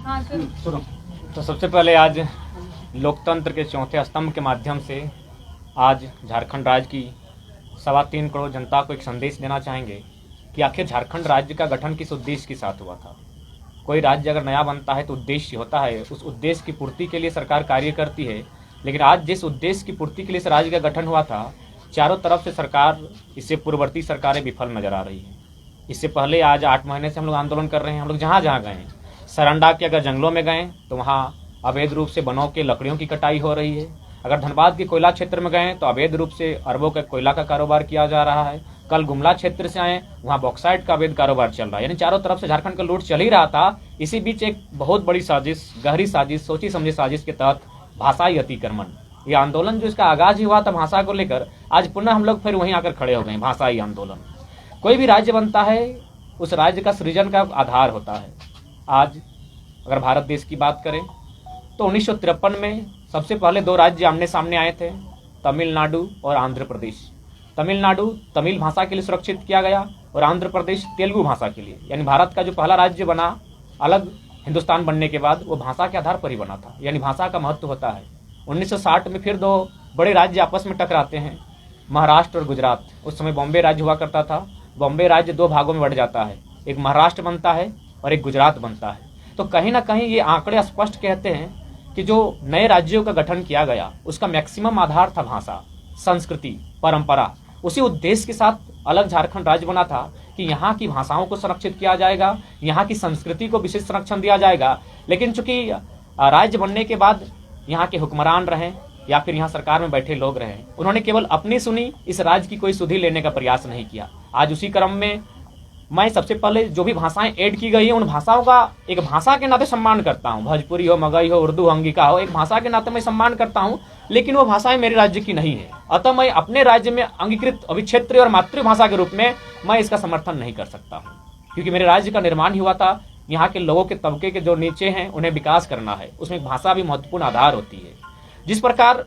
हाँ सर। तो सबसे पहले आज लोकतंत्र के चौथे स्तंभ के माध्यम से आज झारखंड राज्य की 3.25 करोड़ जनता को एक संदेश देना चाहेंगे कि आखिर झारखंड राज्य का गठन किस उद्देश्य के साथ हुआ था। कोई राज्य अगर नया बनता है तो उद्देश्य होता है, उस उद्देश्य की पूर्ति के लिए सरकार कार्य करती है। लेकिन आज जिस उद्देश्य की पूर्ति के लिए इस राज्य का गठन हुआ था, चारों तरफ से सरकार, इससे पूर्ववर्ती सरकारें विफल नजर आ रही हैं। इससे पहले आज 8 महीने से हम लोग आंदोलन कर रहे हैं। हम लोग जहाँ जहाँ गए, सरंडा के अगर जंगलों में गए तो वहाँ अवैध रूप से वनों के लकड़ियों की कटाई हो रही है। अगर धनबाद के कोयला क्षेत्र में गए तो अवैध रूप से अरबों का कोयला का कारोबार किया जा रहा है। कल गुमला क्षेत्र से आए, वहाँ बॉक्साइट का अवैध कारोबार चल रहा है। यानी चारों तरफ से झारखंड का लूट चल ही रहा था। इसी बीच एक बहुत बड़ी साजिश, गहरी साजिश, सोची समझी साजिश के तहत भाषाई अतिक्रमण, ये आंदोलन जो इसका आगाज ही हुआ था भाषा को लेकर, आज पुनः हम लोग फिर वहीं आकर खड़े हो गए। भाषाई आंदोलन, कोई भी राज्य बनता है उस राज्य का सृजन का आधार होता है। आज अगर भारत देश की बात करें तो 1953 में सबसे पहले 2 राज्य आमने सामने आए थे, तमिलनाडु और आंध्र प्रदेश। तमिलनाडु तमिल भाषा के लिए सुरक्षित किया गया और आंध्र प्रदेश तेलुगु भाषा के लिए। यानी भारत का जो पहला राज्य बना अलग हिंदुस्तान बनने के बाद, वो भाषा के आधार पर ही बना था। यानी भाषा का महत्व होता है। 1960 में फिर 2 बड़े राज्य आपस में टकराते हैं, महाराष्ट्र और गुजरात। उस समय बॉम्बे राज्य हुआ करता था। बॉम्बे राज्य 2 भागों में बढ़ जाता है, एक महाराष्ट्र बनता है और एक गुजरात बनता है। तो कहीं ना कहीं ये आंकड़े स्पष्ट कहते हैं कि जो नए राज्यों का गठन किया गया उसका मैक्सिमम आधार था भाषा, संस्कृति, परंपरा। उसी उद्देश्य के साथ अलग झारखंड राज्य बना था कि यहाँ की भाषाओं को संरक्षित किया जाएगा, यहाँ की संस्कृति को विशेष संरक्षण दिया जाएगा। लेकिन चूंकि राज्य बनने के बाद यहाँ के हुक्मरान रहें या फिर यहाँ सरकार में बैठे लोग रहें, उन्होंने केवल अपनी सुनी, इस राज्य की कोई सुधि लेने का प्रयास नहीं किया। आज उसी क्रम में मैं सबसे पहले जो भी भाषाएं ऐड की गई हैं उन भाषाओं का एक भाषा के नाते सम्मान करता हूं। भोजपुरी हो, मगही हो, उर्दू, अंगिका हो, एक भाषा के नाते मैं सम्मान करता हूं। लेकिन वो भाषाएं मेरे राज्य की नहीं है। अतः मैं अपने राज्य में अंगीकृत अभिक्षेत्रीय और मातृभाषा के रूप में मैं इसका समर्थन नहीं कर सकता हूँ, क्योंकि मेरे राज्य का निर्माण ही हुआ था। यहाँ के लोगों के तबके के जो नीचे हैं उन्हें विकास करना है, उसमें भाषा भी महत्वपूर्ण आधार होती है। जिस प्रकार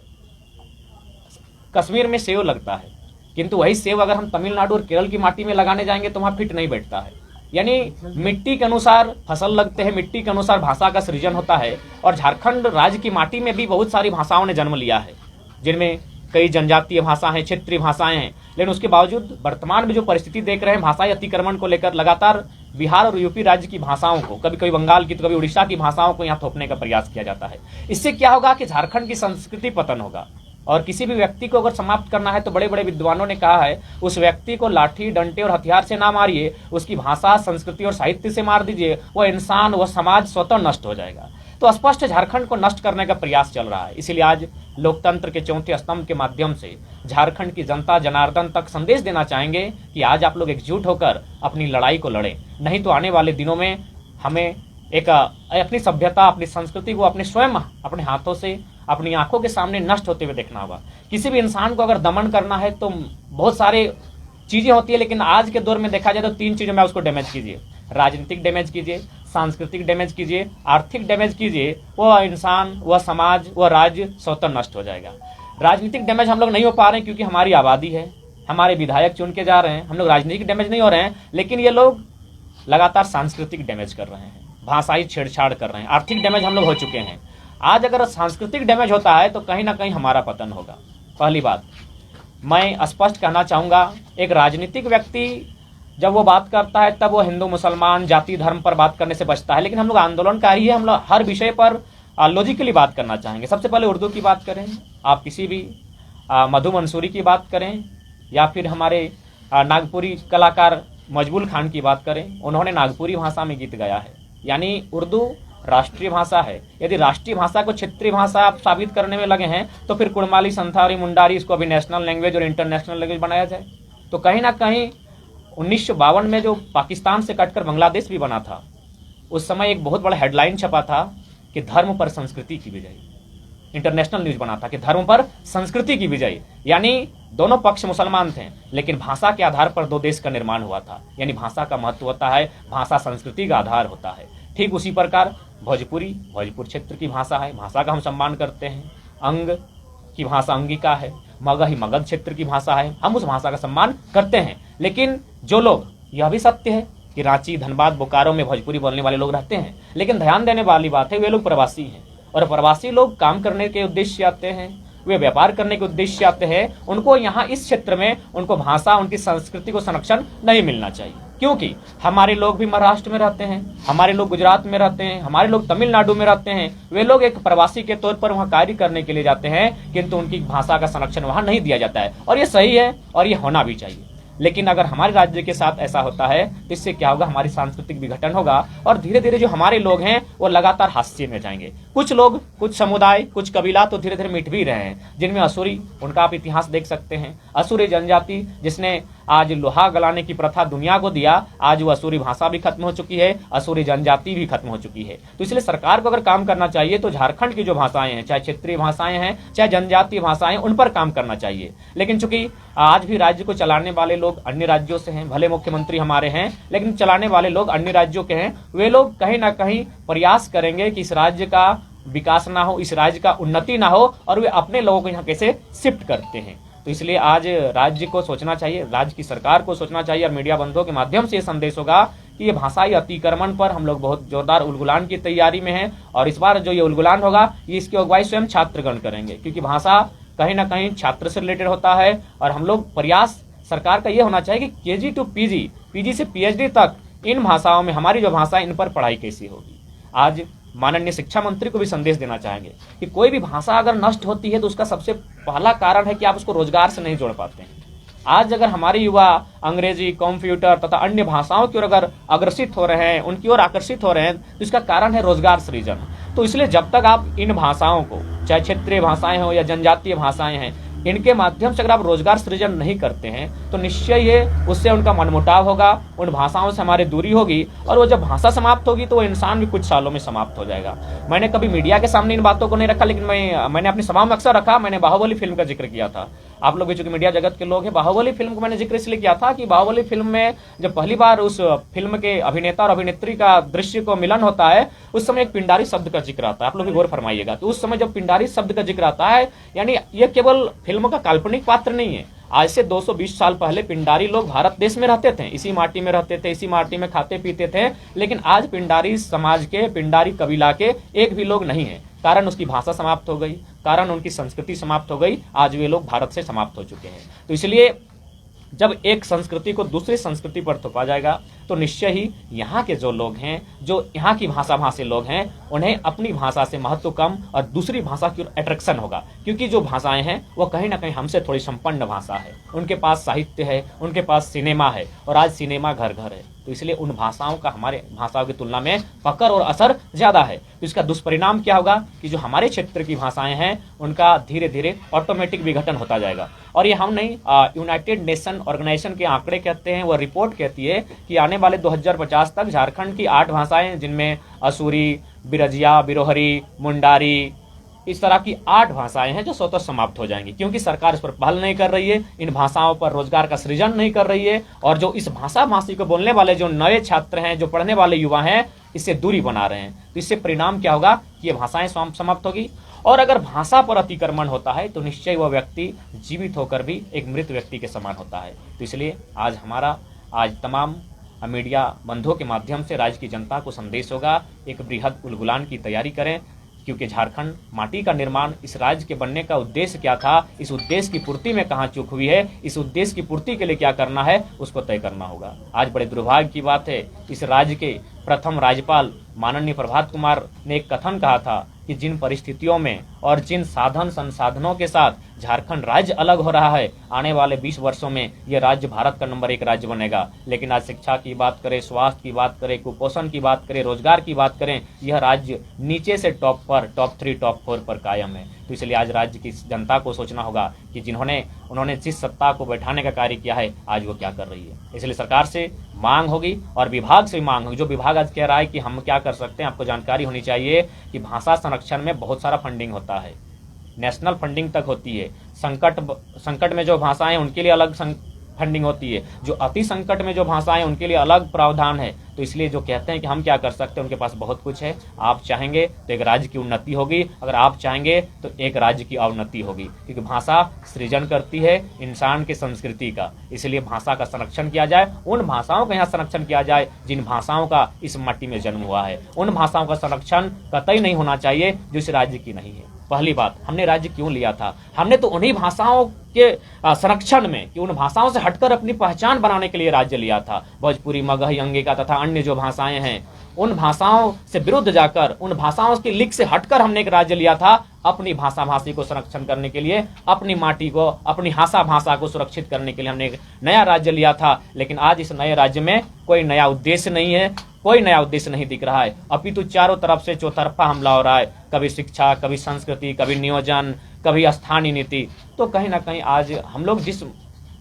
कश्मीर में सेव लगता है, किंतु वही सेव अगर हम तमिलनाडु और केरल की माटी में लगाने जाएंगे तो वहां फिट नहीं बैठता है। यानी मिट्टी के अनुसार फसल लगते हैं, मिट्टी के अनुसार भाषा का सृजन होता है। और झारखंड राज्य की माटी में भी बहुत सारी भाषाओं ने जन्म लिया है, जिनमें कई जनजातीय भाषा हैं, क्षेत्रीय भाषाएं हैं। लेकिन उसके बावजूद वर्तमान में जो परिस्थिति देख रहे हैं भाषाई अतिक्रमण को लेकर, लगातार बिहार और यूपी राज्य की भाषाओं को, कभी कभी बंगाल की तो कभी उड़ीसा की भाषाओं को यहाँ थोपने का प्रयास किया जाता है। इससे क्या होगा कि झारखंड की संस्कृति पतन होगा। और किसी भी व्यक्ति को अगर समाप्त करना है तो बड़े बड़े विद्वानों ने कहा है, उस व्यक्ति को लाठी, डंडे और हथियार से ना मारिए, उसकी भाषा, संस्कृति और साहित्य से मार दीजिए, वह इंसान, वह समाज स्वतः नष्ट हो जाएगा। तो स्पष्ट झारखंड को नष्ट करने का प्रयास चल रहा है। इसीलिए आज लोकतंत्र के चौथे स्तंभ के माध्यम से झारखंड की जनता जनार्दन तक संदेश देना चाहेंगे कि आज आप लोग एकजुट होकर अपनी लड़ाई को लड़ें। नहीं तो आने वाले दिनों में हमें एक अपनी सभ्यता, अपनी संस्कृति को अपने स्वयं अपने हाथों से, अपनी आंखों के सामने नष्ट होते हुए देखना होगा। किसी भी इंसान को अगर दमन करना है तो बहुत सारे चीजें होती है, लेकिन आज के दौर में देखा जाए तो 3 चीजों में उसको डैमेज कीजिए। राजनीतिक डैमेज कीजिए, सांस्कृतिक डैमेज कीजिए, आर्थिक डैमेज कीजिए, वह इंसान, वह समाज, वह राज्य स्वतः नष्ट हो जाएगा। राजनीतिक डैमेज हम लोग नहीं हो पा रहे हैं क्योंकि हमारी आबादी है, हमारे विधायक चुन के जा रहे हैं। हम लोग राजनीतिक डैमेज नहीं हो रहे हैं, लेकिन ये लोग लगातार सांस्कृतिक डैमेज कर रहे हैं, भाषाई छेड़छाड़ कर रहे हैं। आर्थिक डैमेज हम लोग हो चुके हैं। आज अगर सांस्कृतिक डैमेज होता है तो कहीं ना कहीं हमारा पतन होगा। पहली बात मैं स्पष्ट कहना चाहूँगा, एक राजनीतिक व्यक्ति जब वो बात करता है तब वो हिंदू, मुसलमान, जाति, धर्म पर बात करने से बचता है। लेकिन हम लोग आंदोलनकारी है, हम लोग हर विषय पर लॉजिकली बात करना चाहेंगे। सबसे पहले उर्दू की बात करें, आप किसी भी मधु मंसूरी की बात करें या फिर हमारे नागपुरी कलाकार मजबूल खान की बात करें, उन्होंने नागपुरी भाषा में गीत गाया है। यानी उर्दू राष्ट्रीय भाषा है। यदि राष्ट्रीय भाषा को क्षेत्रीय भाषा आप साबित करने में लगे हैं तो फिर कुड़माली, संथाली, मुंडारी, इसको अभी नेशनल लैंग्वेज और इंटरनेशनल लैंग्वेज बनाया जाए। तो कहीं ना कहीं 1952 में जो पाकिस्तान से कटकर बांग्लादेश भी बना था, उस समय एक बहुत बड़ा हेडलाइन छपा था कि धर्म पर संस्कृति की विजय। इंटरनेशनल न्यूज बना था कि धर्म पर संस्कृति की विजय। यानी दोनों पक्ष मुसलमान थे, लेकिन भाषा के आधार पर 2 देश का निर्माण हुआ था। यानी भाषा का महत्व होता है, भाषा संस्कृति का आधार होता है। ठीक उसी प्रकार भोजपुर क्षेत्र की भाषा है, भाषा का हम सम्मान करते हैं। अंग की भाषा अंगिका है, मगही मगध क्षेत्र की भाषा है, हम उस भाषा का सम्मान करते हैं। लेकिन जो लोग, यह भी सत्य है कि रांची, धनबाद, बोकारो में भोजपुरी बोलने वाले लोग रहते हैं, लेकिन ध्यान देने वाली बात है वे लोग प्रवासी हैं, और प्रवासी लोग काम करने के उद्देश्य से आते हैं, वे व्यापार करने के उद्देश्य से आते हैं। उनको यहाँ इस क्षेत्र में उनको भाषा, उनकी संस्कृति को संरक्षण नहीं मिलना चाहिए, क्योंकि हमारे लोग भी महाराष्ट्र में रहते हैं, हमारे लोग गुजरात में रहते हैं, हमारे लोग तमिलनाडु में रहते हैं। वे लोग एक प्रवासी के तौर पर वहाँ कार्य करने के लिए जाते हैं, किंतु उनकी भाषा का संरक्षण वहाँ नहीं दिया जाता है, और ये सही है और ये होना भी चाहिए। लेकिन अगर हमारे राज्य के साथ ऐसा होता है तो इससे क्या होगा, हमारी सांस्कृतिक विघटन होगा, और धीरे धीरे जो हमारे लोग हैं वो लगातार हाशिए में जाएंगे। कुछ लोग, कुछ समुदाय, कुछ कबीला तो धीरे धीरे मिट भी रहे हैं, जिनमें असुरी, उनका आप इतिहास देख सकते हैं। असुरी जनजाति जिसने आज लोहा गलाने की प्रथा दुनिया को दिया, आज वो असुरी भाषा भी खत्म हो चुकी है, असुरी जनजाति भी खत्म हो चुकी है। तो इसलिए सरकार को अगर काम करना चाहिए तो झारखंड की जो भाषाएं हैं, चाहे क्षेत्रीय भाषाएं हैं, चाहे जनजातीय भाषाएं, उन पर काम करना चाहिए। लेकिन चूंकि आज भी राज्य को चलाने वाले लोग अन्य राज्यों से हैं, भले मुख्यमंत्री हमारे हैं, लेकिन चलाने वाले लोग अन्य राज्यों के हैं। वे लोग कहीं ना कहीं प्रयास करेंगे कि इस राज्य का विकास ना हो, इस राज्य का उन्नति ना हो, और वे अपने लोगों को यहाँ कैसे शिफ्ट करते हैं। तो इसलिए आज राज्य को सोचना चाहिए, राज्य की सरकार को सोचना चाहिए, और मीडिया बंधुओं के माध्यम से ये संदेश होगा कि ये भाषाई अतिक्रमण पर हम लोग बहुत जोरदार उलगुलान की तैयारी में हैं, और इस बार जो ये उलगुलान होगा ये इसकी अगुवाई स्वयं छात्रगण करेंगे, क्योंकि भाषा कहीं ना कहीं छात्र से रिलेटेड होता है। और हम लोग प्रयास सरकार का ये होना चाहिए कि KG to PG, PG से PhD तक इन भाषाओं में, हमारी जो भाषा, इन पर पढ़ाई कैसी होगी। आज माननीय शिक्षा मंत्री को भी संदेश देना चाहेंगे कि कोई भी भाषा अगर नष्ट होती है तो उसका सबसे पहला कारण है कि आप उसको रोजगार से नहीं जोड़ पाते हैं। आज अगर हमारे युवा अंग्रेजी, कंप्यूटर तथा अन्य भाषाओं की ओर अगर अग्रसित हो रहे हैं, उनकी ओर आकर्षित हो रहे हैं, तो इसका कारण है रोजगार सृजन। तो इसलिए जब तक आप इन भाषाओं को, चाहे क्षेत्रीय भाषाएं हो या जनजातीय भाषाएं हैं, इनके माध्यम से अगर आप रोजगार सृजन नहीं करते हैं तो निश्चय ये उससे उनका मनमुटाव होगा, उन भाषाओं से हमारी दूरी होगी, और वो जब भाषा समाप्त होगी तो वो इंसान भी कुछ सालों में समाप्त हो जाएगा। मैंने कभी मीडिया के सामने इन बातों को नहीं रखा, लेकिन मैंने अपनी सभा में अक्सर रखा। मैंने बाहुबली फिल्म का जिक्र किया था। आप लोग भी चूंकि मीडिया जगत के लोग हैं, बाहुबली फिल्म को मैंने जिक्र इसलिए किया था कि बाहुबली फिल्म में जब पहली बार उस फिल्म के अभिनेता और अभिनेत्री का दृश्य को मिलन होता है, उस समय एक पिंडारी शब्द का जिक्र आता है। आप लोग भी गौर फरमाइएगा। तो उस समय जब पिंडारी शब्द का जिक्र आता है, यानी ये केवल फिल्म का काल्पनिक पात्र नहीं है। आज से 220 साल पहले पिंडारी लोग भारत देश में रहते थे, इसी माटी में रहते थे, इसी माटी में खाते पीते थे, लेकिन आज पिंडारी समाज के, पिंडारी कबीला के एक भी लोग नहीं है। कारण उसकी भाषा समाप्त हो गई, कारण उनकी संस्कृति समाप्त हो गई। आज वे लोग भारत से समाप्त हो चुके हैं। तो इसलिए जब एक संस्कृति को दूसरी संस्कृति पर थोपा जाएगा तो निश्चय ही यहाँ के जो लोग हैं, जो यहाँ की भाषा भाषी लोग हैं, उन्हें अपनी भाषा से महत्व कम और दूसरी भाषा की अट्रैक्शन होगा। क्योंकि जो भाषाएं हैं वो कहीं ना कहीं हमसे थोड़ी संपन्न भाषा है, उनके पास साहित्य है, उनके पास सिनेमा है, और आज सिनेमा घर घर है। तो इसलिए उन भाषाओं का हमारे भाषाओं की तुलना में पकड़ और असर ज़्यादा है। तो इसका दुष्परिणाम क्या होगा कि जो हमारे क्षेत्र की भाषाएं हैं उनका धीरे धीरे ऑटोमेटिक विघटन होता जाएगा। और ये हम नहीं, यूनाइटेड नेशन ऑर्गेनाइजेशन के आंकड़े कहते हैं, वो रिपोर्ट कहती है कि आने वाले 2050 तक झारखंड की 8 भाषाएं, जिनमें असुरी, बिरजिया, बिरोहरी, मुंडारी, इस तरह की 8 भाषाएं हैं जो स्वतः समाप्त हो जाएंगी, क्योंकि सरकार इस पर पहल नहीं कर रही है, इन भाषाओं पर रोजगार का सृजन नहीं कर रही है, और जो इस भाषा भाषी को बोलने वाले जो नए छात्र हैं, जो पढ़ने वाले युवा हैं, इससे दूरी बना रहे हैं। तो इससे परिणाम क्या होगा कि ये भाषाएं समाप्त होगी। और अगर भाषा पर अतिक्रमण होता है तो निश्चय वह व्यक्ति जीवित होकर भी एक मृत व्यक्ति के समान होता है। तो इसलिए आज तमाम मीडिया बंधुओं के माध्यम से राज्य की जनता को संदेश होगा, एक बृहद उलगुलान की तैयारी करें, क्योंकि झारखंड माटी का निर्माण, इस राज्य के बनने का उद्देश्य क्या था, इस उद्देश्य की पूर्ति में कहाँ चूक हुई है, इस उद्देश्य की पूर्ति के लिए क्या करना है, उसको तय करना होगा। आज बड़े दुर्भाग्य की बात है, इस राज्य के प्रथम राज्यपाल माननीय प्रभात कुमार ने एक कथन कहा था कि जिन परिस्थितियों में और जिन साधन संसाधनों के साथ झारखंड राज्य अलग हो रहा है, आने वाले 20 वर्षों में यह राज्य भारत का नंबर 1 राज्य बनेगा। लेकिन आज शिक्षा की बात करें, स्वास्थ्य की बात करें, कुपोषण की बात करें, रोजगार की बात करें, यह राज्य नीचे से टॉप 3, टॉप 4 पर कायम है। तो इसलिए आज राज्य की जनता को सोचना होगा कि उन्होंने जिस सत्ता को बैठाने का कार्य किया है, आज वो क्या कर रही है। इसलिए सरकार से मांग होगी और विभाग से भी मांग होगी। जो विभाग आज कह रहा है कि हम क्या कर सकते हैं, आपको जानकारी होनी चाहिए कि भाषा संरक्षण में बहुत सारा फंडिंग होता है, नेशनल फंडिंग तक होती है। संकट में जो भाषाएं उनके लिए अलग फंडिंग होती है। जो अति संकट में जो भाषाएं उनके लिए अलग प्रावधान है। तो इसलिए जो कहते हैं कि हम क्या कर सकते हैं, उनके पास बहुत कुछ है। आप चाहेंगे तो एक राज्य की उन्नति होगी, अगर आप चाहेंगे तो एक राज्य की अवनति होगी, क्योंकि भाषा सृजन करती है इंसान की संस्कृति का। इसलिए भाषा का संरक्षण किया जाए, उन भाषाओं का यहाँ संरक्षण किया जाए जिन भाषाओं का इस मट्टी में जन्म हुआ है। उन भाषाओं का संरक्षण कतई नहीं होना चाहिए जो इस राज्य की नहीं है। पहली बात, हमने राज्य क्यों लिया था? हमने तो उन्हीं भाषाओं के संरक्षण में, कि उन भाषाओं से हटकर अपनी पहचान बनाने के लिए राज्य लिया था। भोजपुरी, मगही, अंगिका तथा अन्य जो भाषाएं हैं, उन भाषाओं से विरुद्ध जाकर, उन भाषाओं की लीक से हटकर हमने एक राज्य लिया था अपनी भाषा भाषी को संरक्षण करने के लिए, अपनी माटी को, अपनी भाषा को सुरक्षित करने के लिए हमने एक नया राज्य लिया था। लेकिन आज इस नए राज्य में कोई नया उद्देश्य नहीं है, कोई नया उद्देश्य नहीं दिख रहा है, अपितु चारों तरफ से चौतरफा हमला हो रहा है। कभी शिक्षा, कभी संस्कृति, कभी नियोजन, कभी स्थानीय नीति। तो कहीं ना कहीं आज हम लोग जिस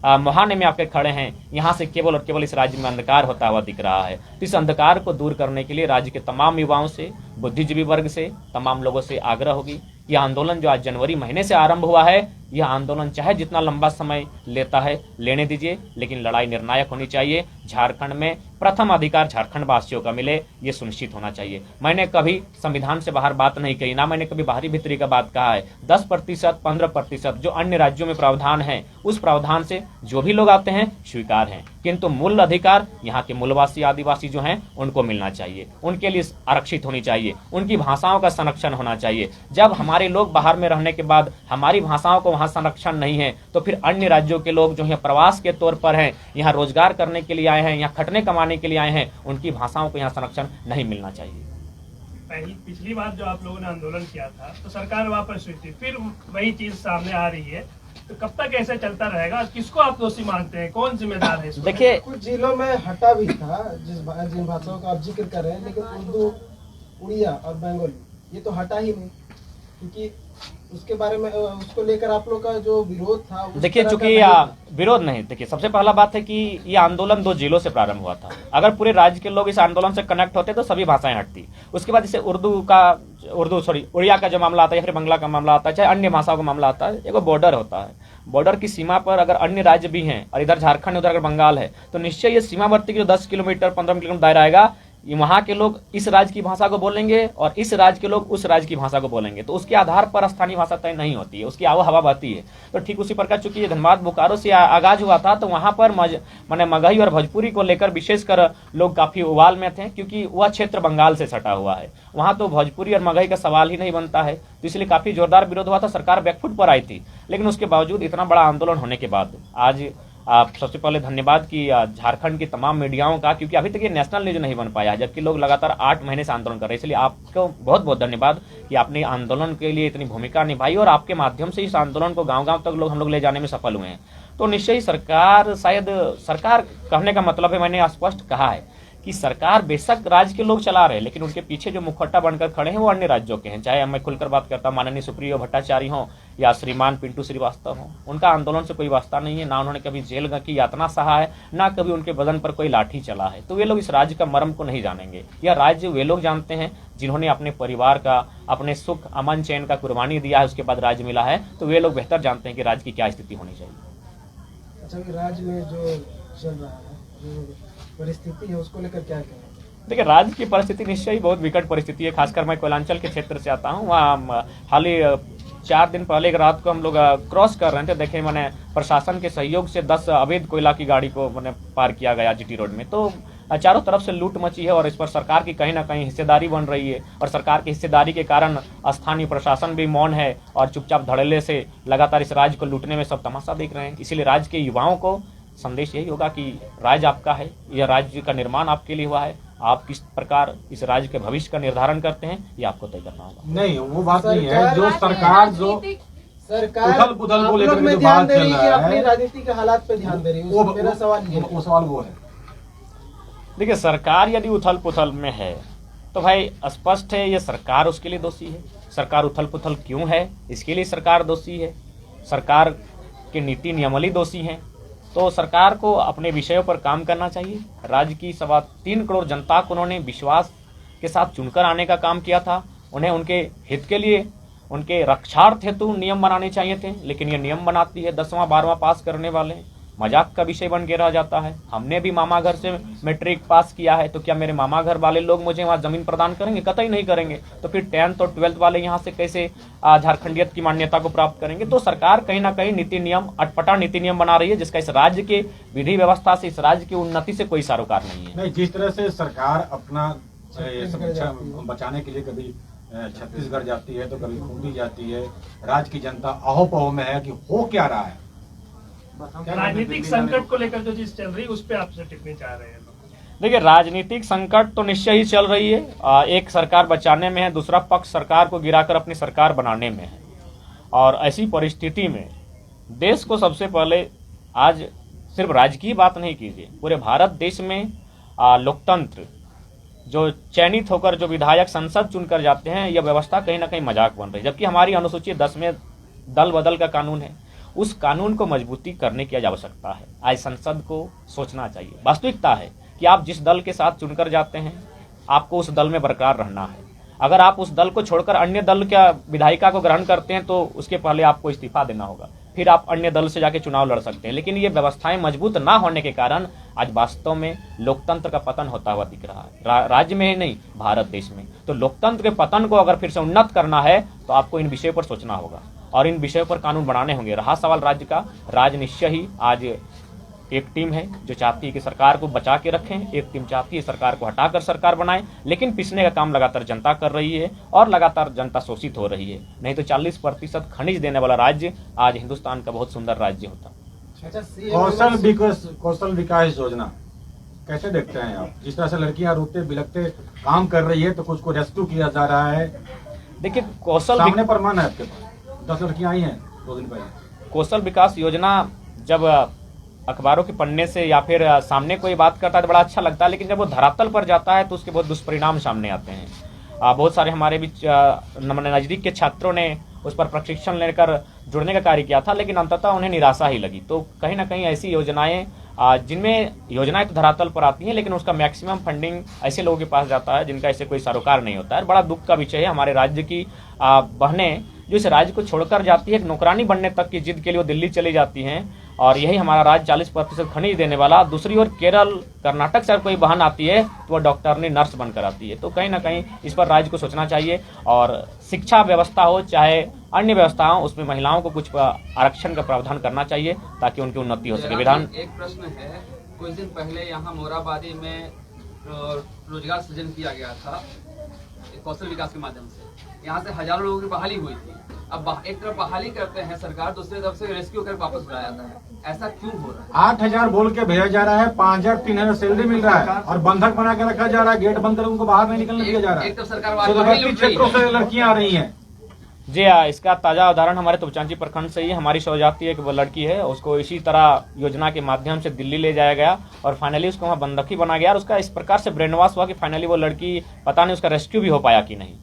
मुहाने में आके खड़े हैं, यहाँ से केवल और केवल इस राज्य में अंधकार होता हुआ दिख रहा है। तो इस अंधकार को दूर करने के लिए राज्य के तमाम युवाओं से, बुद्धिजीवी वर्ग से, तमाम लोगों से आग्रह होगी। यह आंदोलन जो आज जनवरी महीने से आरंभ हुआ है, यह आंदोलन चाहे जितना लंबा समय लेता है लेने दीजिए, लेकिन लड़ाई निर्णायक होनी चाहिए। झारखंड में प्रथम अधिकार झारखंड वासियों का मिले, ये सुनिश्चित होना चाहिए। मैंने कभी संविधान से बाहर बात नहीं कही, ना मैंने कभी बाहरी भीतरी का बात कहा है। 10%, 15% जो अन्य राज्यों में प्रावधान है, उस प्रावधान से जो भी लोग आते हैं स्वीकार हैं, किंतु मूल अधिकार यहाँ के मूलवासी आदिवासी जो हैं उनको मिलना चाहिए, उनके लिए आरक्षित होनी चाहिए, उनकी भाषाओं का संरक्षण होना चाहिए। जब हमारे लोग बाहर में रहने के बाद हमारी भाषाओं को वहाँ संरक्षण नहीं है, तो फिर अन्य राज्यों के लोग जो यहाँ प्रवास के तौर पर हैं, यहाँ रोजगार करने के लिए आए हैं, यहाँ खटने कमाने के लिए आए हैं, उनकी भाषाओं को यहाँ संरक्षण नहीं मिलना चाहिए। पिछली बार जो आप लोगों ने आंदोलन किया था तो सरकार वापस हुई थी, फिर वही चीज सामने आ रही है, तो कब तक ऐसे चलता रहेगा? किसको आप दोषी मानते हैं, कौन जिम्मेदार है? देखिए, कुछ जिलों में हटा भी था जिन भाषाओं का आप जिक्र कर रहे हैं, लेकिन उर्दू, उड़िया और बंगाली ये तो हटा ही नहीं, क्योंकि उसके बारे में, उसको लेकर आप लोग का जो विरोध था, देखिए चूंकि विरोध नहीं, देखिए सबसे पहला बात है कि ये आंदोलन 2 जिलों से प्रारंभ हुआ था। अगर पूरे राज्य के लोग इस आंदोलन से कनेक्ट होते तो सभी भाषाएं हटती। उसके बाद जैसे उड़िया का जो मामला आता है या फिर बंगला का मामला आता है, चाहे अन्य भाषाओं का मामला आता है, एक बॉर्डर होता है। बॉर्डर की सीमा पर अगर अन्य राज्य भी हैं और इधर झारखंड, उधर अगर बंगाल है, तो निश्चय ये सीमावर्ती की जो 10 किलोमीटर 15 किलोमीटर दायरा आएगा, वहाँ के लोग इस राज्य की भाषा को बोलेंगे और इस राज्य के लोग उस राज्य की भाषा को बोलेंगे। तो उसके आधार पर स्थानीय भाषा तय नहीं होती है, उसकी आवा हवा बहती है। तो ठीक उसी प्रकार चूंकि ये धनबाद बोकारो से आगाज हुआ था, तो वहाँ पर माने मगही और भोजपुरी को लेकर विशेषकर लोग काफी उबाल में थे, क्योंकि वह क्षेत्र बंगाल से सटा हुआ है, वहाँ तो भोजपुरी और मगही का सवाल ही नहीं बनता है। तो इसलिए काफी जोरदार विरोध हुआ था, सरकार बैकफुट पर आई थी। लेकिन उसके बावजूद इतना बड़ा आंदोलन होने के बाद आज सबसे पहले धन्यवाद कि झारखंड की तमाम मीडियाओं का, क्योंकि अभी तक ये नेशनल न्यूज नहीं बन पाया है, जबकि लोग लगातार 8 महीने से आंदोलन कर रहे हैं। इसलिए आपको बहुत बहुत धन्यवाद कि आपने आंदोलन के लिए इतनी भूमिका निभाई और आपके माध्यम से इस आंदोलन को गांव-गांव तक हम लोग ले जाने में सफल हुए हैं। तो निश्चय ही सरकार कहने का मतलब है, मैंने स्पष्ट कहा है कि सरकार बेशक राज्य के लोग चला रहे हैं, लेकिन उनके पीछे जो मुखौटा बनकर खड़े हैं वो अन्य राज्यों के हैं। चाहे मैं खुलकर बात करता हूँ, माननीय सुप्रियो भट्टाचार्य हों या श्रीमान पिंटू श्रीवास्तव हों, उनका आंदोलन से कोई वास्ता नहीं है, ना उन्होंने कभी जेल की यातना सहा है, ना कभी उनके बदन पर कोई लाठी चला है। तो वे लोग इस राज्य का मर्म को नहीं जानेंगे। यह राज्य वे लोग जानते हैं जिन्होंने अपने परिवार का, अपने सुख अमन चैन का कुर्बानी दिया है, उसके बाद राज्य मिला है। तो वे लोग बेहतर जानते हैं कि राज्य की क्या स्थिति होनी चाहिए। अच्छा, राज्य में जो चल रहा है, जो परिस्थिति है, उसको लेकर क्या कहें? देखिए, राज्य की परिस्थिति निश्चय ही बहुत विकट परिस्थिति है। खासकर मैं कोयलांचल के क्षेत्र से आता हूँ। वहाँ हाल ही 4 दिन पहले एक रात को हम लोग क्रॉस कर रहे थे, देखे मैंने प्रशासन के सहयोग से 10 अवैध कोयला की गाड़ी को मैंने पार किया गया जीटी रोड में। तो चारों तरफ से लूट मची है और इस पर सरकार की कहीं ना कहीं हिस्सेदारी बन रही है, और सरकार की हिस्सेदारी के कारण स्थानीय प्रशासन भी मौन है और चुपचाप धड़ल्ले से लगातार इस राज्य को लूटने में सब तमाशा देख रहे हैं। इसीलिए राज्य के युवाओं को संदेश यही होगा कि राज्य आपका है, यह राज्य का निर्माण आपके लिए हुआ है, आप किस प्रकार इस राज्य के भविष्य का निर्धारण करते हैं ये आपको तय करना होगा। नहीं, वो बात नहीं है। जो सरकार उथल पुथल को लेकर जो बात चल रहा है, अपनी राजनीति के हालात पे ध्यान दे रही है, मेरा सवाल ये है। वो सवाल वो है, देखिए, सरकार यदि उथल पुथल में है तो भाई स्पष्ट है ये सरकार उसके लिए दोषी है। सरकार उथल पुथल क्यों है, इसके लिए सरकार दोषी है। सरकार के नीति नियमावली दोषी हैं। तो सरकार को अपने विषयों पर काम करना चाहिए। राज्य की 3.25 करोड़ जनता को उन्होंने विश्वास के साथ चुनकर आने का काम किया था। उन्हें उनके हित के लिए, उनके रक्षार्थ हेतु नियम बनाने चाहिए थे, लेकिन ये नियम बनाती है 10वां 12वां पास करने वाले, मजाक का विषय बन के रह जाता है। हमने भी मामा घर से मैट्रिक पास किया है, तो क्या मेरे मामा घर वाले लोग मुझे वहाँ जमीन प्रदान करेंगे? कतई नहीं करेंगे। तो फिर 10th और 12th वाले यहाँ से कैसे झारखंडियत की मान्यता को प्राप्त करेंगे? तो सरकार कहीं ना कहीं नीति नियम, अटपटा नीति नियम बना रही है, जिसका इस राज्य के विधि व्यवस्था से, इस राज्य की उन्नति से कोई सरोकार नहीं है। नहीं, जिस तरह से सरकार अपना समीक्षा बचाने के लिए कभी छत्तीसगढ़ जाती है तो कभी खूंटी जाती है, राज्य की जनता अहोपहो में है कि हो क्या रहा है। राजनीतिक संकट को लेकर जो चीज चल रही है उस पर आपसे टिप्पणी चाह रहे हैं। देखिए, राजनीतिक संकट तो निश्चय ही चल रही है। एक सरकार बचाने में है, दूसरा पक्ष सरकार को गिराकर अपनी सरकार बनाने में है। और ऐसी परिस्थिति में देश को सबसे पहले, आज सिर्फ राज्य की बात नहीं कीजिए, पूरे भारत देश में लोकतंत्र जो चयनित होकर जो विधायक संसद चुनकर जाते हैं, यह व्यवस्था कहीं ना कहीं मजाक बन रही है। जबकि हमारी अनुसूची 10 में दल बदल का कानून है, उस कानून को मजबूती करने की आवश्यकता है। आज संसद को सोचना चाहिए। वास्तविकता है कि आप जिस दल के साथ चुनकर जाते हैं, आपको उस दल में बरकरार रहना है। अगर आप उस दल को छोड़कर अन्य दल का विधायिका को ग्रहण करते हैं तो उसके पहले आपको इस्तीफा देना होगा, फिर आप अन्य दल से जाके चुनाव लड़ सकते हैं। लेकिन ये व्यवस्थाएं मजबूत ना होने के कारण आज वास्तव में लोकतंत्र का पतन होता हुआ दिख रहा है, राज्य में ही नहीं, भारत देश में। तो लोकतंत्र के पतन को अगर फिर से उन्नत करना है तो आपको इन विषयों पर सोचना होगा और इन विषयों पर कानून बनाने होंगे। रहा सवाल राज्य का, राज्य निश्चय ही आज एक टीम है जो चाहती है कि सरकार को बचा के रखें, एक टीम चाहती है सरकार को हटाकर सरकार बनाए। लेकिन पिसने का काम लगातार जनता कर रही है और लगातार जनता शोषित हो रही है। नहीं तो 40% खनिज देने वाला राज्य आज हिंदुस्तान का बहुत सुंदर राज्य होता। कौशल विकास योजना कैसे देखते हैं आप? जिस तरह से लड़कियां रोते बिलखते काम कर रही है तो कुछ को रेस्क्यू किया जा रहा है। देखिए, कौशल सामने प्रमाण है आपके पास, 10 लड़कियां आई हैं 2 दिन पहले। कौशल विकास योजना जब अखबारों के पन्ने से या फिर सामने कोई बात करता है तो बड़ा अच्छा लगता है, लेकिन जब वो धरातल पर जाता है तो उसके बहुत दुष्परिणाम सामने आते हैं। बहुत सारे हमारे बीच नज़दीक के छात्रों ने उस पर प्रशिक्षण लेकर जुड़ने का कार्य किया था, लेकिन अंततः उन्हें निराशा ही लगी। तो कहीं ना कहीं ऐसी योजनाएं, जिनमें योजनाएं तो धरातल पर आती हैं लेकिन उसका मैक्सिमम फंडिंग ऐसे लोगों के पास जाता है जिनका ऐसे कोई सरोकार नहीं होता है। बड़ा दुख का विषय है। हमारे राज्य की बहनें जो इस राज्य को छोड़कर जाती है, एक नौकरानी बनने तक की जिद के लिए वो दिल्ली चली जाती हैं, और यही हमारा राज्य 40% खनिज देने वाला। दूसरी ओर केरल, कर्नाटक से कोई बहन आती है तो वह डॉक्टरनी, नर्स बनकर आती है। तो कहीं ना कहीं इस पर राज्य को सोचना चाहिए और शिक्षा व्यवस्था हो चाहे अन्य व्यवस्था हो, उसमें महिलाओं को कुछ आरक्षण का प्रावधान करना चाहिए ताकि उनकी उन्नति हो सके। विधान एक प्रश्न है, कुछ दिन पहले यहाँ मोराबादी में रोजगार सृजन किया गया था कौशल विकास के माध्यम से। यहाँ से हजारों लोगों की बहाली हुई थी। अब एक तरफ बहाली करते हैं सरकार, दूसरी तरफ से रेस्क्यू कर वापस बुलाया जाता है। ऐसा क्यों हो रहा है? 8,000 बोल के भेजा जा रहा है, 5,000 3,000 सैलरी मिल रहा है और बंधक बना के रखा जा रहा है, गेट बंद कर उनको बाहर नहीं निकलने दिया जा रहा है। एक तो सरकार क्षेत्रों से लड़कियां आ रही हैं। जी हाँ, इसका ताज़ा उदाहरण हमारे तुपचांची प्रखंड से ही। हमारी शौजाती एक लड़की है, उसको इसी तरह योजना के माध्यम से दिल्ली ले जाया गया और फाइनली उसको वहाँ बंधकी बना गया और उसका इस प्रकार से ब्रेन वॉश हुआ कि फाइनली वो लड़की, पता नहीं उसका रेस्क्यू भी हो पाया कि नहीं।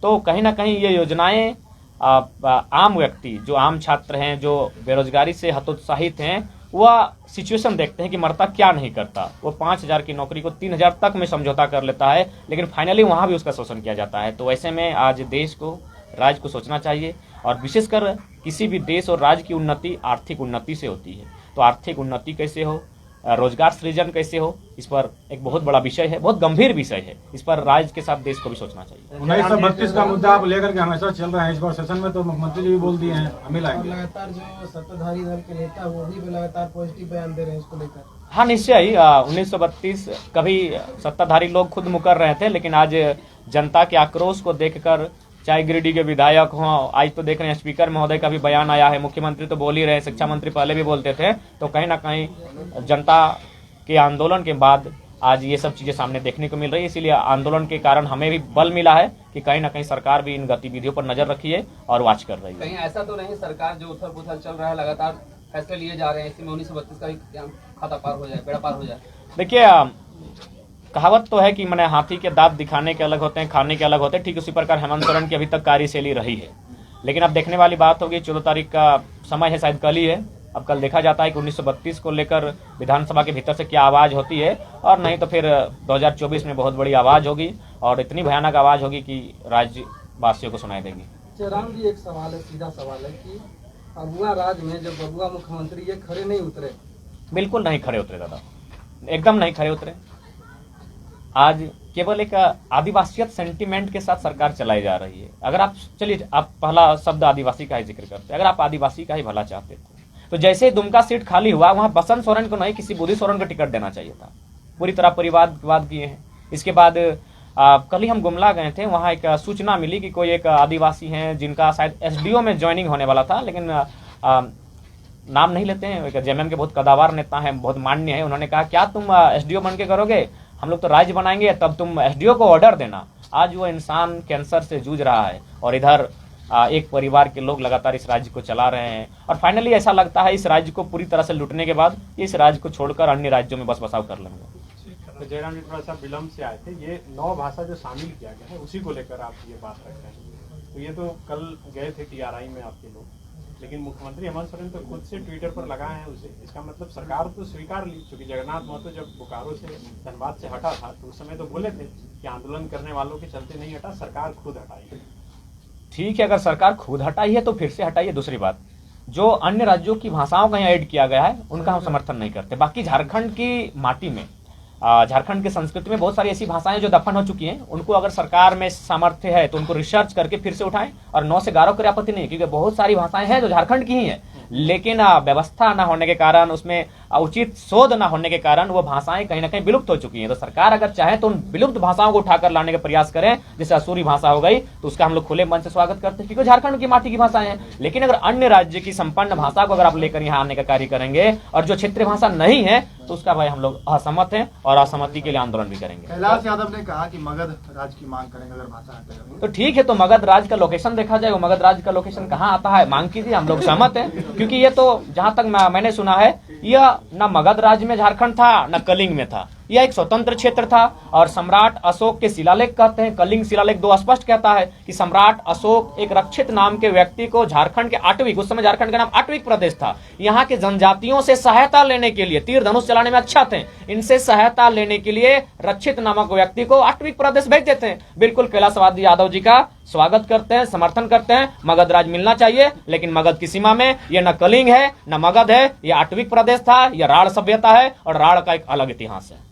तो कहीं ना कहीं ये योजनाएं आम व्यक्ति, जो आम छात्र हैं, जो बेरोजगारी से हतोत्साहित हैं, वह सिचुएशन देखते हैं कि मरता क्या नहीं करता। वो 5,000 की नौकरी को 3,000 तक में समझौता कर लेता है, लेकिन फाइनली वहाँ भी उसका शोषण किया जाता है। तो ऐसे में आज देश को, राज्य को सोचना चाहिए और विशेषकर किसी भी देश और राज्य की उन्नति आर्थिक उन्नति से होती है। तो आर्थिक उन्नति कैसे हो, रोजगार सृजन कैसे हो, इस पर एक बहुत बड़ा विषय है, बहुत गंभीर विषय है। इस पर राज्य के साथ देश को भी सोचना चाहिए। 1932 का मुद्दा आप लेकर के हमेशा चल रहे हैं। इस बार सेशन में तो मुख्यमंत्री जी भी बोल दिए हैं, हम ही लाएंगे। लगातार जो सत्ताधारी दल के नेता वो भी लगातार पॉजिटिव बयान दे रहे हैं इसको लेकर। हाँ, निश्चय ही 1932 कभी सत्ताधारी लोग खुद मुकर रहे थे, लेकिन आज जनता के आक्रोश को देखकर, चाहे गिरिडीह के विधायक हों, आज तो देख रहे हैं स्पीकर महोदय का भी बयान आया है, मुख्यमंत्री तो बोल ही रहे, शिक्षा मंत्री पहले भी बोलते थे। तो कहीं ना कहीं जनता के आंदोलन के बाद आज ये सब चीजें सामने देखने को मिल रही है। इसीलिए आंदोलन के कारण हमें भी बल मिला है कि कहीं ना कहीं सरकार भी इन गतिविधियों पर नजर रखी है और वॉच कर रही है। कहीं ऐसा तो नहीं सरकार जो उथल पुथल चल रहा है, लगातार फैसले लिए जा रहे हैं, इसमें 1932 का भी खाता पार हो जाए, बेड़ा पार हो जाए? देखिए, कहावत तो है कि मैंने हाथी के दांत दिखाने के अलग होते हैं, खाने के अलग होते हैं। ठीक उसी प्रकार हेमंत सोरेन की अभी तक कार्यशैली रही है, लेकिन अब देखने वाली बात होगी, 14 तारीख का समय है, शायद कल ही है। अब कल देखा जाता है कि 1932 को लेकर विधानसभा के भीतर से क्या आवाज़ होती है, और नहीं तो फिर 2024 में बहुत बड़ी आवाज़ होगी और इतनी भयानक आवाज़ होगी कि राज्यवासियों को सुनाई देगी। जयराम जी, एक सवाल है, सीधा सवाल है कि अगुआ राज में जब बबुआ मुख्यमंत्री ये खड़े नहीं उतरे बिल्कुल नहीं खड़े उतरे दादा, एकदम नहीं खड़े उतरे। आज केवल एक आदिवासियत सेंटिमेंट के साथ सरकार चलाई जा रही है। अगर आप चलिए, आप पहला शब्द आदिवासी का ही जिक्र करते हैं, अगर आप आदिवासी का ही भला चाहते थे तो जैसे ही दुमका सीट खाली हुआ वहां बसंत सोरेन को नहीं किसी बुद्धि सोरेन को टिकट देना चाहिए था। पूरी तरह परिवाद किए हैं। इसके बाद कल ही हम गुमला गए थे, वहाँ एक सूचना मिली कि कोई एक आदिवासी हैं जिनका शायद एसडीओ में ज्वाइनिंग होने वाला था, लेकिन नाम नहीं लेते हैं, एक जेएमएम के बहुत कदावर नेता हैं, बहुत मान्य है। उन्होंने कहा क्या तुम एसडीओ बन के करोगे, हम लोग तो राज्य बनाएंगे तब तुम एसडीओ को ऑर्डर देना। आज वो इंसान कैंसर से जूझ रहा है और इधर एक परिवार के लोग लगातार इस राज्य को चला रहे हैं और फाइनली ऐसा लगता है इस राज्य को पूरी तरह से लूटने के बाद इस राज्य को छोड़कर अन्य राज्यों में बस बसाव कर लेंगे। तो जयराम जी थोड़ा सा विलम्ब से आए थे, ये 9 भाषा जो शामिल किया गया है उसी को लेकर आप ये बात रख रहे हैं। तो ये तो कल गए थे टीआरआई में आपके लोग, लेकिन मुख्यमंत्री हेमंत सोरेन तो खुद से ट्विटर पर लगाए हैं उसे। इसका मतलब सरकार तो स्वीकार ली, क्योंकि जगन्नाथ महतो जब बोकारो से धनबाद से हटा था तो उस समय तो बोले थे कि आंदोलन करने वालों के चलते नहीं हटा, सरकार खुद हटाई। ठीक है, अगर सरकार खुद हटाई है तो फिर से हटाइए। दूसरी बात, जो अन्य राज्यों की भाषाओं का यहाँ ऐड किया गया है उनका हम समर्थन नहीं करते। बाकी झारखंड की माटी में, झारखंड की संस्कृति में बहुत सारी ऐसी भाषाएं जो दफन हो चुकी हैं, उनको अगर सरकार में सामर्थ्य है तो उनको रिसर्च करके फिर से उठाएं और 9 से 11 कोई आपत्ति नहीं, क्योंकि बहुत सारी भाषाएं हैं जो झारखंड की ही हैं, लेकिन व्यवस्था न होने के कारण, उसमें उचित शोध न होने के कारण वो भाषाएं कहीं ना कहीं विलुप्त हो चुकी हैं। तो सरकार अगर चाहे तो उन विलुप्त भाषाओं को उठाकर लाने का प्रयास करें, जैसे असुरी भाषा हो गई तो उसका हम लोग खुले मन से स्वागत करते हैं, क्योंकि झारखंड की माटी की भाषाएं हैं। लेकिन अगर अन्य राज्य की संपन्न भाषा को अगर आप लेकर यहाँ आने का कार्य करेंगे और जो क्षेत्रीय भाषा नहीं है तो उसका भाई हम लोग असहमत हैं और असहमति के लिए आंदोलन भी करेंगे। कैलाश यादव ने कहा कि मगध राज की मांग करेंगे अगर भाषा हटेगा तो ठीक है, तो मगध राज का लोकेशन देखा जाए, वो मगध राज का लोकेशन कहाँ आता है, मांग कीजिए, हम लोग सहमत हैं। क्योंकि ये तो जहां तक मैंने सुना है यह न मगध राज में झारखंड था न कलिंग में था, यह एक स्वतंत्र क्षेत्र था। और सम्राट अशोक के शिलालेख कहते हैं, कलिंग शिलालेख 2 स्पष्ट कहता है कि सम्राट अशोक एक रक्षित नाम के व्यक्ति को झारखंड के आठवीं, उस समय झारखंड का नाम आठवीं प्रदेश था, यहाँ के जनजातियों से सहायता लेने के लिए, तीर धनुष चलाने में अच्छा थे, इनसे सहायता लेने के लिए रक्षित नामक व्यक्ति को आठवीं प्रदेश भेज देते हैं। बिल्कुल कैलाशवादी यादव जी का स्वागत करते हैं, समर्थन करते हैं, मगध राज मिलना चाहिए, लेकिन मगध की सीमा में ये न कलिंग है न मगध है, ये आठवीं प्रदेश था, यह राढ़ सभ्यता है और राढ़ का एक अलग इतिहास है।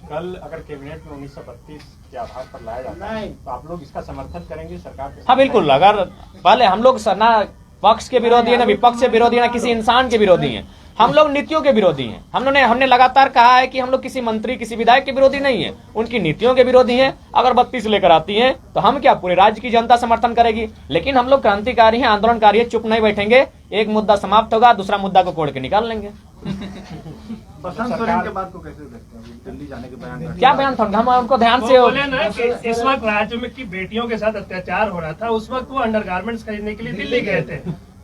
कल अगर कैबिनेट में 1932 के आधार पर लाया जाता है तो आप लोग इसका समर्थन करेंगे सरकार के? हाँ बिल्कुल, अगर पहले हम लोग ना पक्ष के विरोधी है ना विपक्ष के विरोधी है ना किसी इंसान के विरोधी हैं, हम लोग नीतियों के विरोधी हैं। हमने लगातार कहा है कि हम लोग किसी मंत्री किसी विधायक के विरोधी नहीं है, उनकी नीतियों के विरोधी हैं। अगर 32 लेकर आती हैं तो हम क्या, पूरे राज्य की जनता समर्थन करेगी। लेकिन हम लोग क्रांतिकारी हैं, आंदोलनकारी है, चुप नहीं बैठेंगे। एक मुद्दा समाप्त होगा, दूसरा मुद्दा को कोड़ के निकाल लेंगे। बसंत सोरेन के बात को कैसे देखते हैं, दिल्ली जाने के बयान? क्या बयान था, हम उनको ध्यान से बोले ना कि इस वक्त राज्य में की बेटियों के साथ अत्याचार हो रहा था, उस वक्त वो अंडरगारमेंट्स खरीदने के लिए दिल्ली गए थे।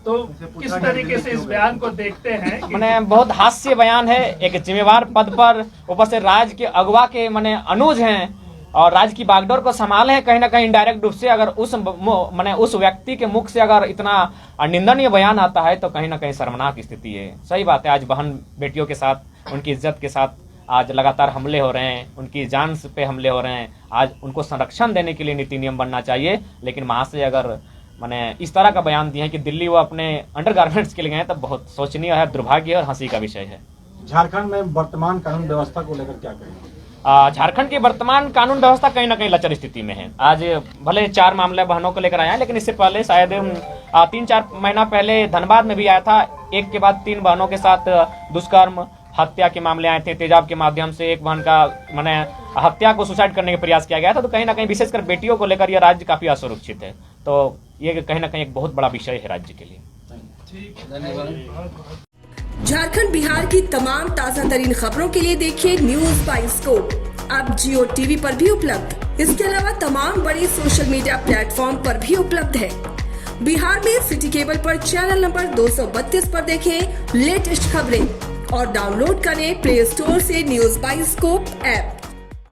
तो किस तरीके से इस बयान को देखते हैं? मैंने बहुत हास्य बयान है, एक जिम्मेवार पद पर ऊपर से राज्य के अगवा के मैंने अनुज हैं और राज्य की बागडोर को संभाले हैं, कहीं ना कहीं इनडायरेक्ट रूप से अगर उस व्यक्ति के मुख से अगर इतना निंदनीय बयान आता है तो कहीं ना कहीं शर्मनाक स्थिति है। सही बात है, आज बहन बेटियों के साथ, उनकी इज्जत के साथ आज लगातार हमले हो रहे हैं, उनकी जान पे हमले हो रहे हैं। आज उनको संरक्षण देने के लिए नीति नियम बनना चाहिए, लेकिन वहां से अगर मैंने इस तरह का बयान दिया है कि दिल्ली वो अपने अंडरगारमेंट्स के लिए गए, तब बहुत सोचनीय है, दुर्भाग्य और हंसी का विषय है। झारखंड में वर्तमान कानून व्यवस्था को लेकर क्या करेंगे? झारखंड की वर्तमान कानून व्यवस्था कहीं ना कहीं लचर स्थिति में है। आज भले 4 मामले बहनों को लेकर आए हैं, लेकिन इससे पहले शायद 3-4 महीना पहले धनबाद में भी आया था, एक के बाद 3 बहनों के साथ दुष्कर्म हत्या के मामले आए थे। तेजाब के माध्यम से एक बहन का मैंने हत्या को सुसाइड करने का प्रयास किया गया था। तो कहीं ना कहीं विशेषकर बेटियों को लेकर यह राज्य काफी असुरक्षित है। तो ये कहीं ना कहीं एक बहुत बड़ा विषय है राज्य के लिए। झारखंड बिहार की तमाम ताजा तरीन खबरों के लिए देखिए न्यूज बाय स्कोप, अब जियो टीवी पर भी उपलब्ध। इसके अलावा तमाम बड़े सोशल मीडिया प्लेटफॉर्म पर भी उपलब्ध है। बिहार में सिटी केबल पर चैनल नंबर 232 पर देखें लेटेस्ट खबरें और डाउनलोड करें प्ले स्टोर से न्यूज बाय स्कोप ऐप।